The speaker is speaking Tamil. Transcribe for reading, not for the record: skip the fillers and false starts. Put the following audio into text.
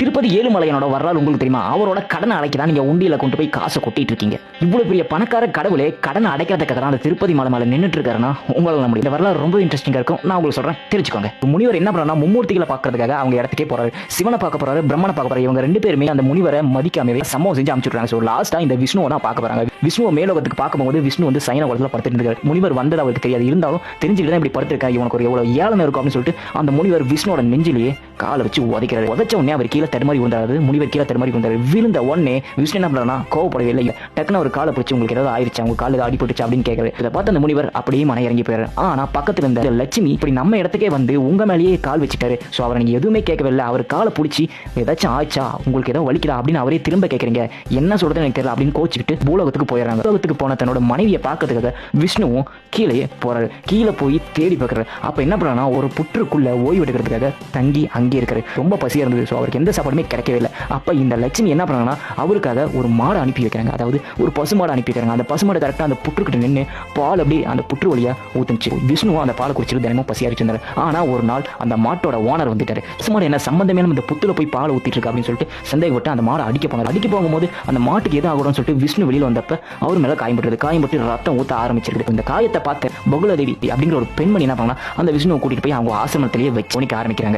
திருப்பதி ஏழுமலையானோட வரலாறு உங்களுக்கு தெரியுமா? அவரோட கடனை அடைக்க தான் நீங்க உண்டியில கொண்டு போய் காசை கொட்டிட்டு இருக்கீங்க. இவ்வளவு பெரிய பணக்கார கடவுளே கடனை அடைக்கிறதுக்காக தான் அந்த திருப்பதி மலை மேல நின்றுட்டு இருக்காருன்னா உங்களால நம்ப முடியும். இந்த வரலாறு ரொம்ப இன்ட்ரெஸ்டிங்கா இருக்கும். நான் உங்களுக்கு சொல்றேன், தெரிஞ்சுக்கோங்க. முனிவர் என்ன பண்றாருன்னா மும்மூர்த்திகளை பார்க்கறதுக்காக அவங்க இடத்துக்கே போறாரு. சிவனை பார்க்க போறாரு, பிரம்மனை பார்க்க போறாரு. இவங்க ரெண்டு பேருமே அந்த முனிவரை மதிக்காமவே சம்பவம் செஞ்சு அனுப்பிச்சுட்டாங்க. ஸோ லாஸ்டா இந்த விஷ்ணுவை தான் பார்க்க போறாங்க. விஷ்ணுவை மேலோகத்துக்கு பார்க்கும்போது விஷ்ணு வந்து சைன குளத்துல படுத்துட்டு இருக்காரு. முனிவர் வந்தது அவருக்கு தெரியாது. இருந்தாலும் தெரிஞ்சுக்கிட்டு தான் இப்படி படுத்திருக்காரு. இவனுக்கு ஒரு எவ்வளவு ஏளனம் இருக்கும் அப்படின்னு சொல்லிட்டு அந்த முனிவர் விஷ்ணுவோட நெஞ்சிலேயே காலை வச்சு உதைக்கிறாரு. உதைச்ச உடனே அவர் கீழே தடுமாறி விழுந்தாரு. முனிவர் கீழே தடுமாறி விழுந்தாரு. விழுந்த உடனே விஷ்ணு என்ன பண்றாருன்னா கோவப்படவே இல்லை. டக்குன்னு ஒரு காலை பிடிச்சி உங்களுக்கு ஏதாவது ஆயிடுச்சு, அவங்க கால அடிபட்டுச்சு அப்படின்னு கேட்கறது. இதை பார்த்து அந்த முனிவர் அப்படியே மன இறங்கி போயிரு. ஆனா பக்கத்துல இருந்த லட்சுமி இப்படி நம்ம இடத்துக்கே வந்து உங்க மேலேயே கால் வச்சுட்டாரு. ஸோ அவரை நீங்க எதுவுமே கேட்கவே இல்லை. அவர் காலை பிடிச்சி ஏதாச்சும் ஆச்சா, உங்களுக்கு ஏதோ வலிக்குதா அப்படின்னு அவரே திரும்ப கேட்கறீங்க. என்ன சொல்றது எனக்கு தெரியல அப்படின்னு கோச்சிக்கிட்டு பூலோகத்துக்கு போயிடறாங்க. பூலோகத்துக்கு போன தன்னோட மனைவியை பார்க்கறதுக்காக விஷ்ணுவும் கீழே போறாரு. கீழே போய் தேடி பார்க்கறாரு. அப்ப என்ன பண்ணா ஒரு புற்றுக்குள்ள ஓய்வு எடுக்கிறதுக்காக தங்கி அங்கே இருக்காரு. ரொம்ப பசியா இருந்தது. ஸோ அவருக்கு எந்த சாப்பாடுமே கிடைக்கவே இல்லை. அப்ப இந்த லட்சுமி என்ன பண்ணாங்கன்னா அவருக்காக ஒரு மாடை அனுப்பி வைக்கிறாங்க. அதாவது ஒரு பசுமாடை அனுப்பி வைக்கிறாங்க. அந்த பசுமாடு கரெக்டாக அந்த புற்றுக்கிட்ட நின்று பால் அப்படி அந்த புற்று வழியா ஊத்துச்சு. விஷ்ணுவும் அந்த பாலை குடிச்சிட்டு தினமும் பசியா இருந்தாரு. ஆனா ஒரு நாள் அந்த மாட்டோட ஓனர் வந்துட்டாரு. பசுமாடு என்ன சம்பந்தமே இந்த புத்துல போய் பால் ஊத்திட்டு இருக்கு அப்படின்னு சொல்லிட்டு சந்தேகப்பட்டு அந்த மாடை அடிக்க போனார். அடிக்க போகும்போது அந்த மாட்டுக்கு எது ஆகும்னு சொல்லிட்டு விஷ்ணு வெளியில் வந்தப்ப அவர் மேல காயம்பட்டுறது. காயம்பட்டு ரத்தம் ஊத்த ஆரம்பிச்சிருக்கு. இந்த காயத்தை பார்த்து பகுலதேவி அப்படிங்கிற ஒரு பெண்மணி என்ன பண்ணா அந்த விஷ்ணுவை கூட்டிட்டு போய் அவங்க ஆசிரமத்திலேயே வச்சு ஆரம்பிக்கிறாங்க.